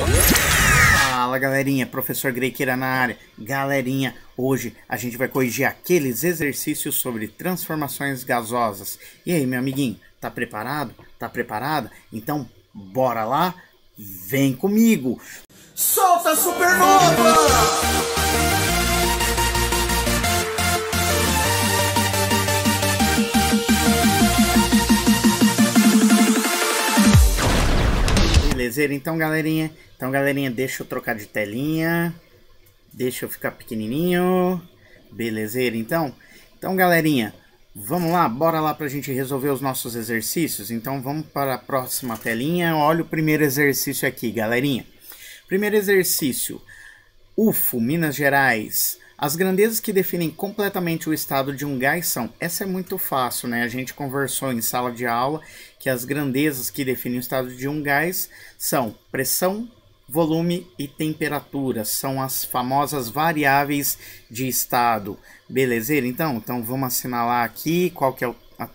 Fala galerinha, Professor Greikeira na área. Galerinha, hoje a gente vai corrigir aqueles exercícios sobre transformações gasosas. E aí, meu amiguinho, tá preparado? Tá preparada? Então, bora lá? Vem comigo! Solta a supernova! Belezeira? Então, galerinha, deixa eu trocar de telinha. Deixa eu ficar pequenininho. Belezeira, então? Então, galerinha, vamos lá? Bora lá pra gente resolver os nossos exercícios? Então, vamos para a próxima telinha. Olha o primeiro exercício aqui, galerinha. Primeiro exercício. UFO, Minas Gerais. As grandezas que definem completamente o estado de um gás são... Essa é muito fácil, né? A gente conversou em sala de aula que as grandezas que definem o estado de um gás são pressão, volume e temperatura. São as famosas variáveis de estado. Belezeira? Então vamos assinalar aqui qual que é a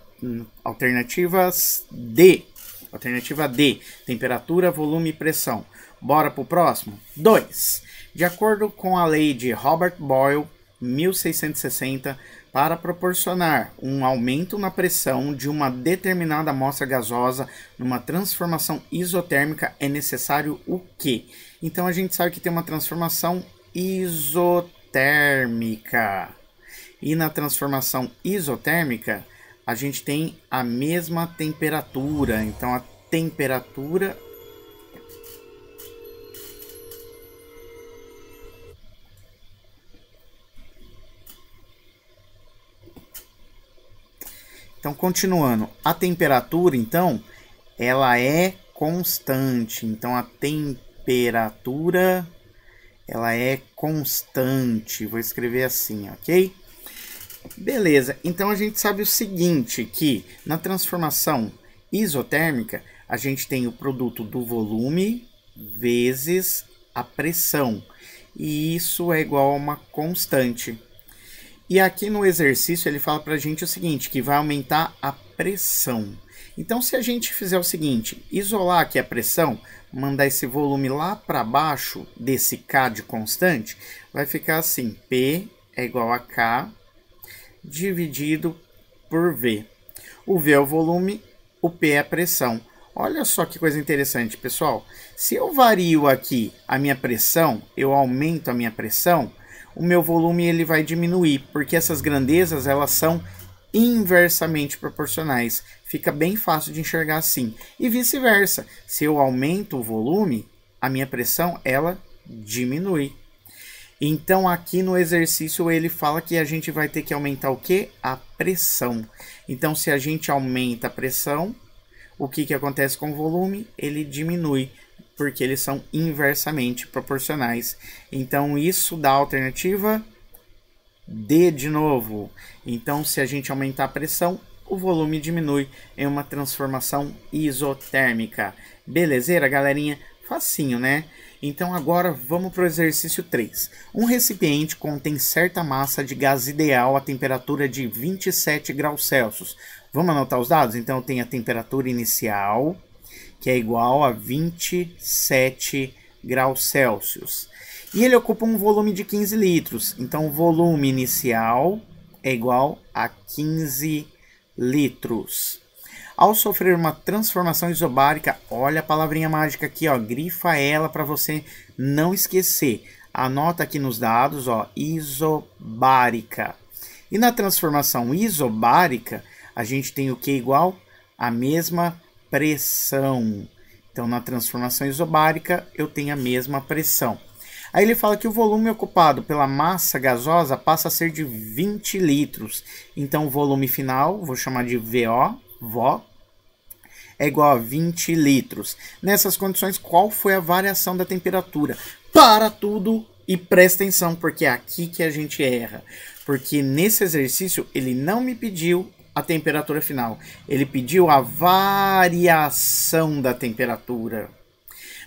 alternativa D. Alternativa D. Temperatura, volume e pressão. Bora pro próximo? 2. De acordo com a lei de Robert Boyle, 1660, para proporcionar um aumento na pressão de uma determinada amostra gasosa numa transformação isotérmica é necessário o quê? Então a gente sabe que tem uma transformação isotérmica. E na transformação isotérmica, a gente tem a mesma temperatura. Então a temperatura... Então, continuando, a temperatura, então, ela é constante. Então, a temperatura, ela é constante. Vou escrever assim, ok? Beleza. Então, a gente sabe o seguinte, que na transformação isotérmica, a gente tem o produto do volume vezes a pressão. E isso é igual a uma constante. E aqui no exercício ele fala para a gente o seguinte, que vai aumentar a pressão. Então se a gente fizer o seguinte, isolar aqui a pressão, mandar esse volume lá para baixo desse K de constante, vai ficar assim, P é igual a K dividido por V. O V é o volume, o P é a pressão. Olha só que coisa interessante, pessoal. Se eu vario aqui a minha pressão, eu aumento a minha pressão, o meu volume ele vai diminuir, porque essas grandezas elas são inversamente proporcionais. Fica bem fácil de enxergar assim. E vice-versa, se eu aumento o volume, a minha pressão ela diminui. Então aqui no exercício ele fala que a gente vai ter que aumentar o quê? A pressão. Então se a gente aumenta a pressão, o que acontece com o volume? Ele diminui, porque eles são inversamente proporcionais. Então, isso dá a alternativa D de novo. Então, se a gente aumentar a pressão, o volume diminui em uma transformação isotérmica. Belezeira, galerinha? Facinho, né? Então, agora vamos para o exercício 3. Um recipiente contém certa massa de gás ideal a temperatura de 27 graus Celsius. Vamos anotar os dados? Então, eu tenho a temperatura inicial, que é igual a 27 graus Celsius. E ele ocupa um volume de 15 litros. Então, o volume inicial é igual a 15 litros. Ao sofrer uma transformação isobárica, olha a palavrinha mágica aqui, ó, grifa ela para você não esquecer. Anota aqui nos dados, ó, isobárica. E na transformação isobárica, a gente tem o que igual? A mesma pressão. Então, na transformação isobárica, eu tenho a mesma pressão. Aí ele fala que o volume ocupado pela massa gasosa passa a ser de 20 litros. Então, o volume final, vou chamar de VO, é igual a 20 litros. Nessas condições, qual foi a variação da temperatura? Para tudo e presta atenção, porque é aqui que a gente erra. Porque nesse exercício, ele não me pediu a temperatura final. Ele pediu a variação da temperatura.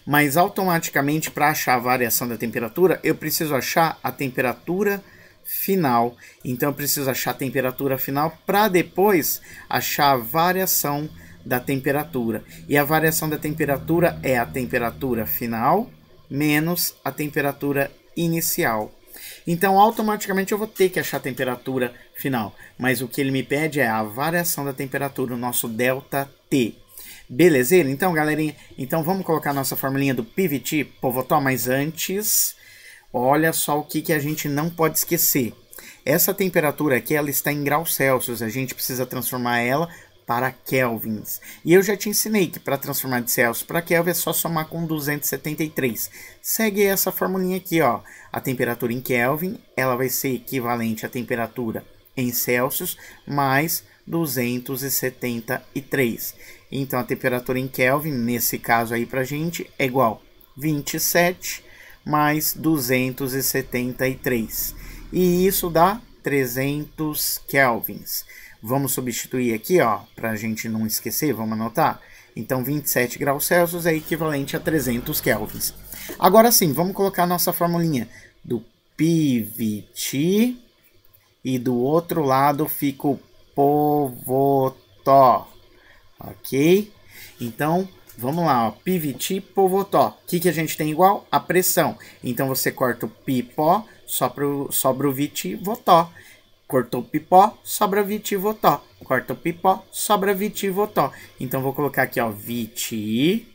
Mas automaticamente, para achar a variação da temperatura, eu preciso achar a temperatura final. Então, eu preciso achar a temperatura final para depois achar a variação da temperatura. E a variação da temperatura é a temperatura final menos a temperatura inicial. Então, automaticamente eu vou ter que achar a temperatura final. Mas o que ele me pede é a variação da temperatura, o nosso ΔT. Belezeira? Então, galerinha, então vamos colocar a nossa formulinha do PVT, Povotó, mas antes, olha só o que a gente não pode esquecer. Essa temperatura aqui, ela está em graus Celsius, a gente precisa transformar ela para kelvins. E eu já te ensinei que para transformar de Celsius para Kelvin é só somar com 273. Segue essa formulinha aqui, ó. A temperatura em Kelvin, ela vai ser equivalente à temperatura em Celsius mais 273. Então, a temperatura em Kelvin, nesse caso aí pra gente, é igual a 27 mais 273. E isso dá 300 kelvins. Vamos substituir aqui, ó, para a gente não esquecer, vamos anotar. Então, 27 graus Celsius é equivalente a 300 kelvins. Agora sim, vamos colocar a nossa formulinha do PVT e do outro lado fica o Povotó, ok? Então, vamos lá, ó, PVT, Povotó. O que a gente tem igual? A pressão. Então, você corta o Pipó, sobra o VT, Votó. Cortou o pipó, sobra VT, Votó. Corta o pipó, sobra VT, Votó. Então, vou colocar aqui, ó, VT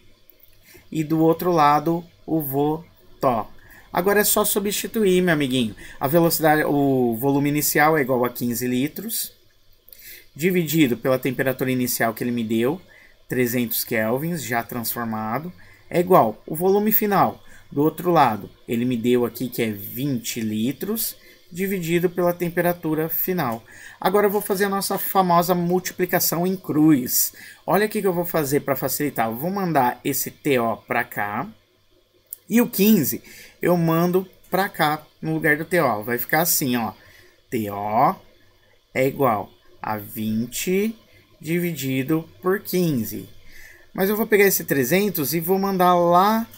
e do outro lado o Votó. Agora é só substituir, meu amiguinho. A velocidade, o volume inicial é igual a 15 litros, dividido pela temperatura inicial que ele me deu, 300 kelvins, já transformado, é igual o volume final. Do outro lado, ele me deu aqui que é 20 litros, dividido pela temperatura final. Agora eu vou fazer a nossa famosa multiplicação em cruz. Olha o que eu vou fazer para facilitar. Eu vou mandar esse TO para cá. E o 15 eu mando para cá, no lugar do TO. Vai ficar assim, ó. TO é igual a 20 dividido por 15. Mas eu vou pegar esse 300 e vou mandar lá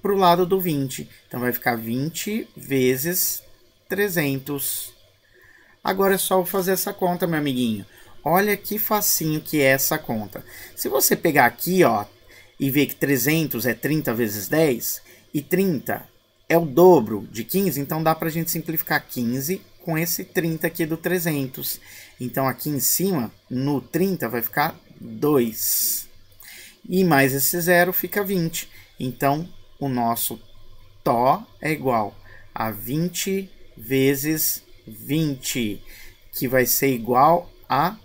para o lado do 20. Então vai ficar 20 vezes 300. Agora é só fazer essa conta, meu amiguinho. Olha que facinho que é essa conta. Se você pegar aqui, ó, e ver que 300 é 30 vezes 10, e 30 é o dobro de 15, então dá pra gente simplificar 15 com esse 30 aqui do 300. Então aqui em cima, no 30, vai ficar 2. E mais esse zero fica 20. Então, o nosso TO é igual a 20 vezes 20, que vai ser igual a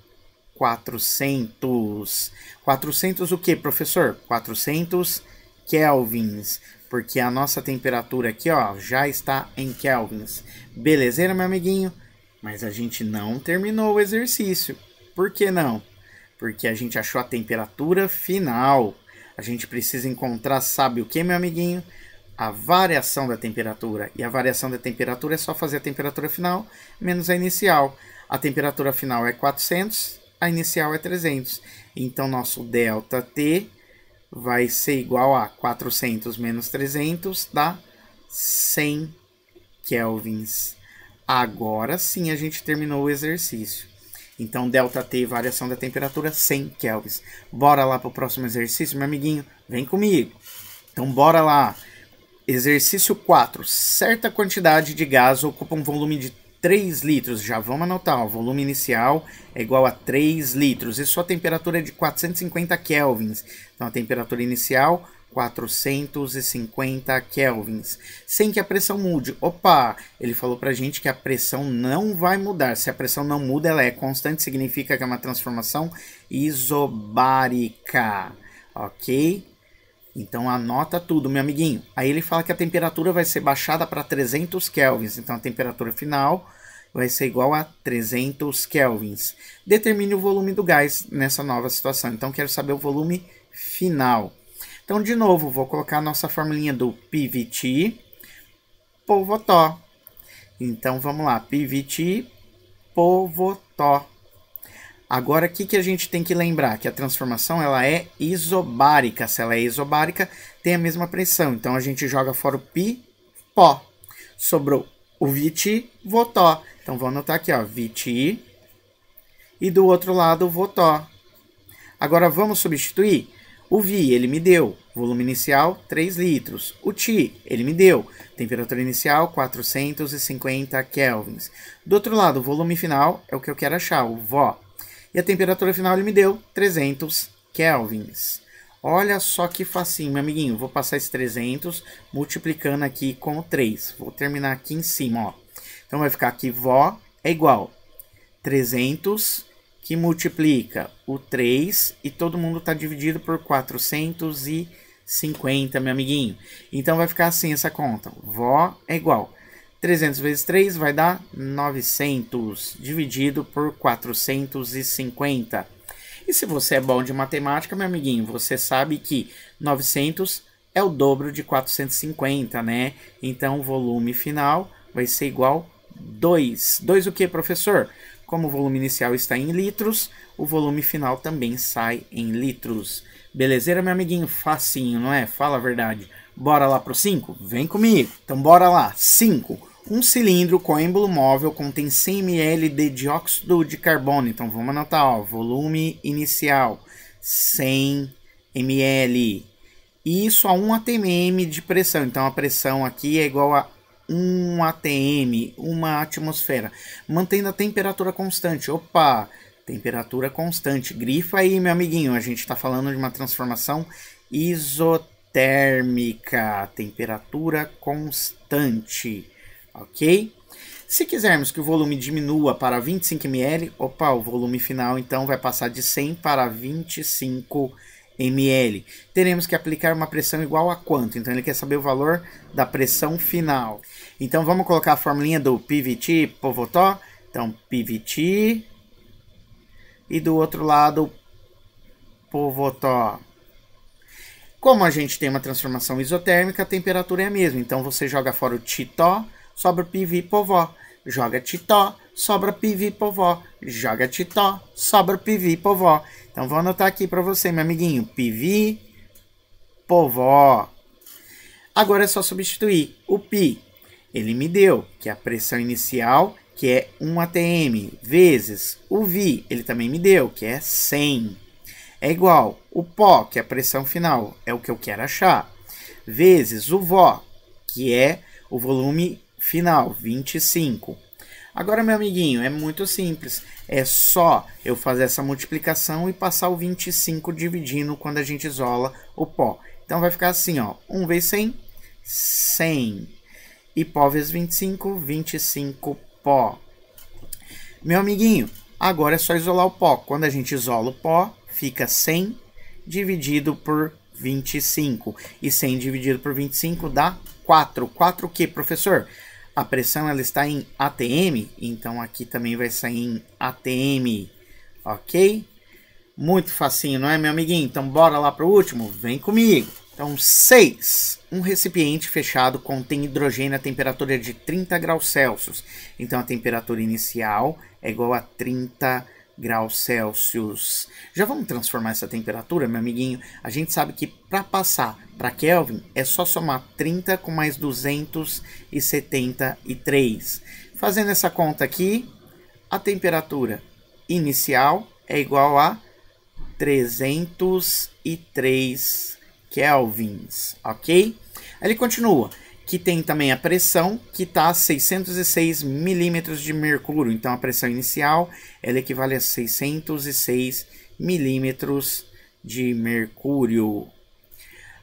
400. 400 o que, professor? 400 kelvins, porque a nossa temperatura aqui, ó, já está em kelvins. Belezeira, meu amiguinho? Mas a gente não terminou o exercício. Por que não? Porque a gente achou a temperatura final. A gente precisa encontrar, sabe o que, meu amiguinho? A variação da temperatura. E a variação da temperatura é só fazer a temperatura final menos a inicial. A temperatura final é 400, a inicial é 300. Então, nosso ΔT vai ser igual a 400 menos 300, dá 100 kelvins. Agora sim a gente terminou o exercício. Então, ΔT, variação da temperatura, 100 kelvins. Bora lá para o próximo exercício, meu amiguinho? Vem comigo. Então, bora lá. Exercício 4. Certa quantidade de gás ocupa um volume de 3 litros. Já vamos anotar. O volume inicial é igual a 3 litros. E sua temperatura é de 450 kelvins. Então, a temperatura inicial, 450 kelvins. Sem que a pressão mude. Opa! Ele falou pra gente que a pressão não vai mudar. Se a pressão não muda, ela é constante. Significa que é uma transformação isobárica. Ok? Então, anota tudo, meu amiguinho. Aí ele fala que a temperatura vai ser baixada para 300 kelvins. Então, a temperatura final vai ser igual a 300 kelvins. Determine o volume do gás nessa nova situação. Então, quero saber o volume final. Então, de novo, vou colocar a nossa formulinha do PVT, Povotó. Então, vamos lá. PVT, Povotó. Agora, o que a gente tem que lembrar? Que a transformação ela é isobárica. Se ela é isobárica, tem a mesma pressão. Então, a gente joga fora o pi, pó. Sobrou o VT, Votó. Então, vou anotar aqui, ó, VT. E do outro lado, Votó. Agora, vamos substituir? O V, ele me deu Volume inicial, 3 litros. O Ti, ele me deu temperatura inicial, 450 kelvins. Do outro lado, o volume final é o que eu quero achar, o Vo. E a temperatura final ele me deu 300 kelvins. Olha só que facinho, meu amiguinho. Vou passar esse 300 multiplicando aqui com o 3. Vou terminar aqui em cima, ó. Então vai ficar aqui Vo é igual 300 que multiplica o 3 e todo mundo está dividido por 450, meu amiguinho. Então vai ficar assim essa conta. Vo é igual 300 vezes 3 vai dar 900 dividido por 450. E se você é bom de matemática, meu amiguinho, você sabe que 900 é o dobro de 450, né? Então o volume final vai ser igual a 2. 2 o que, professor? Como o volume inicial está em litros, o volume final também sai em litros. Belezeira, meu amiguinho? Facinho, não é? Fala a verdade. Bora lá pro 5? Vem comigo. Então bora lá. 5. Um cilindro com êmbolo móvel contém 100 ml de dióxido de carbono. Então vamos anotar, ó, volume inicial 100 ml. Isso a 1 atm de pressão. Então a pressão aqui é igual a 1 atm, uma atmosfera, mantendo a temperatura constante. Opa, temperatura constante. Grifa aí, meu amiguinho. A gente está falando de uma transformação isotérmica, temperatura constante, ok? Se quisermos que o volume diminua para 25 ml, opa, o volume final então vai passar de 100 para 25 ml. Teremos que aplicar uma pressão igual a quanto? Então ele quer saber o valor da pressão final. Então vamos colocar a formulinha do PVT Povotó. Então PVT e do outro lado Povotó. Como a gente tem uma transformação isotérmica, a temperatura é a mesma. Então você joga fora o Titó, sobra PV Povó. Joga Titó, sobra PV Povó. Joga Titó, sobra PV Povó. Então vou anotar aqui para você, meu amiguinho. PV Povó. Agora é só substituir o Pi. Ele me deu que a pressão inicial, que é 1 atm, vezes o Vi, ele também me deu, que é 100. É igual o Pó, que é a pressão final, é o que eu quero achar, vezes o Vó, que é o volume final, 25. Agora, meu amiguinho, é muito simples. É só eu fazer essa multiplicação e passar o 25 dividindo quando a gente isola o pó. Então vai ficar assim, ó, 1 vezes 100, 100. E pó vezes 25, 25 pó. Meu amiguinho, agora é só isolar o pó. Quando a gente isola o pó, fica 100 dividido por 25. E 100 dividido por 25 dá 4. 4 o que, professor? A pressão ela está em atm, então aqui também vai sair em atm, ok? Muito facinho, não é, meu amiguinho? Então bora lá para o último? Vem comigo. Então 6. Um recipiente fechado contém hidrogênio a temperatura de 30 graus Celsius. Então a temperatura inicial é igual a 30 graus Celsius. Já vamos transformar essa temperatura, meu amiguinho? A gente sabe que para passar para Kelvin é só somar 30 com mais 273. Fazendo essa conta aqui, a temperatura inicial é igual a 303 kelvins, ok? Aí ele continua, que tem também a pressão, que está a 606 milímetros de mercúrio. Então, a pressão inicial ela equivale a 606 milímetros de mercúrio.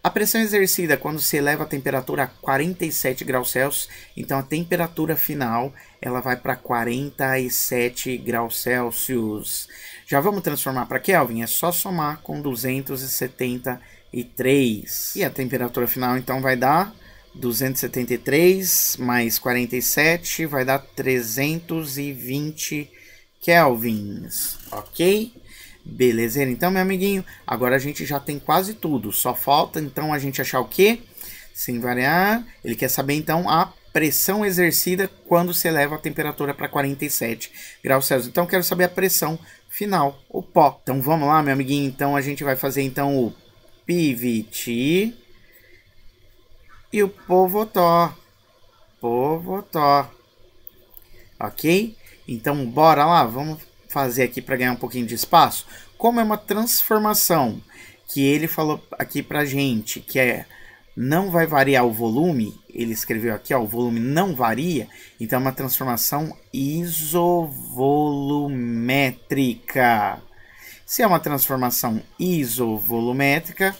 A pressão exercida quando se eleva a temperatura a 47 graus Celsius, então a temperatura final ela vai para 47 graus Celsius. Já vamos transformar para Kelvin? É só somar com 273. E a temperatura final então vai dar 273 mais 47 vai dar 320 kelvins, ok? Beleza, então, meu amiguinho, agora a gente já tem quase tudo. Só falta, então, a gente achar o quê? Sem variar, ele quer saber, então, a pressão exercida quando se eleva a temperatura para 47 graus Celsius. Então, quero saber a pressão final, o pó. Então, vamos lá, meu amiguinho. Então, a gente vai fazer, então, o PVT e o Povotó. Povotó. Ok? Então, bora lá, vamos fazer aqui para ganhar um pouquinho de espaço. Como é uma transformação que ele falou aqui pra gente, que não vai variar o volume, ele escreveu aqui, ó, o volume não varia, então é uma transformação isovolumétrica. Se é uma transformação isovolumétrica,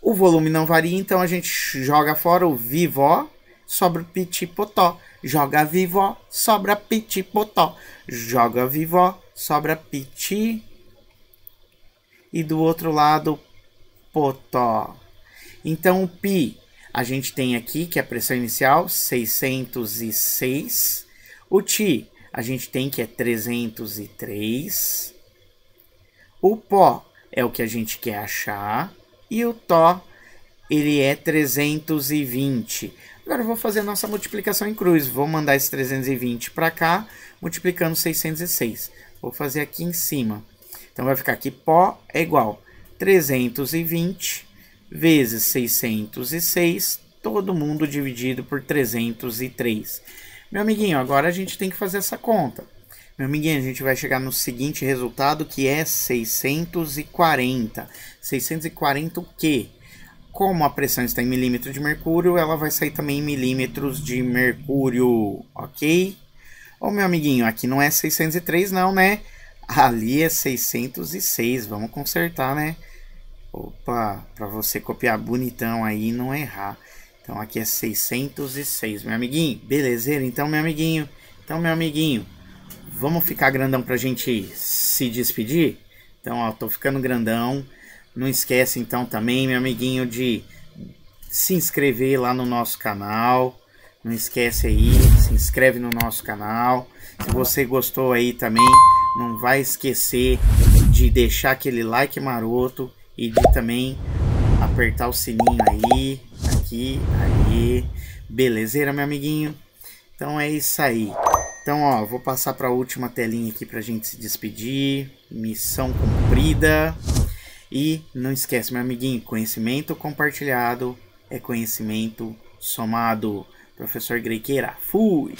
o volume não varia, então a gente joga fora o vivó, sobra o pitipotó. Joga vivó, sobra pitipotó. Joga vivó, sobra piti. E do outro lado, potó. Então o pi, a gente tem aqui, que é a pressão inicial, 606. O ti, a gente tem que é 303. O pó é o que a gente quer achar. E o tó, ele é 320. Agora eu vou fazer a nossa multiplicação em cruz. Vou mandar esse 320 para cá, multiplicando 606. Vou fazer aqui em cima. Então vai ficar aqui, pó é igual 320 vezes 606, todo mundo dividido por 303. Meu amiguinho, agora a gente tem que fazer essa conta. Meu amiguinho, a gente vai chegar no seguinte resultado, que é 640. 640 o quê? Como a pressão está em milímetros de mercúrio, ela vai sair também em milímetros de mercúrio, ok? Ô, meu amiguinho, aqui não é 603 não, né? Ali é 606, vamos consertar, né? Opa, para você copiar bonitão aí e não errar. Então aqui é 606, meu amiguinho. Belezeira? Então, meu amiguinho, vamos ficar grandão pra gente se despedir? Então, ó, tô ficando grandão. Não esquece, então, também, meu amiguinho, de se inscrever lá no nosso canal. Não esquece aí, se inscreve no nosso canal. Se você gostou aí também, não vai esquecer de deixar aquele like maroto e de também apertar o sininho aí, aqui, aí. Belezeira, meu amiguinho? Então é isso aí. Então, ó, vou passar para a última telinha aqui pra gente se despedir. Missão cumprida. E não esquece, meu amiguinho, conhecimento compartilhado é conhecimento somado. Professor Grequeira, fui!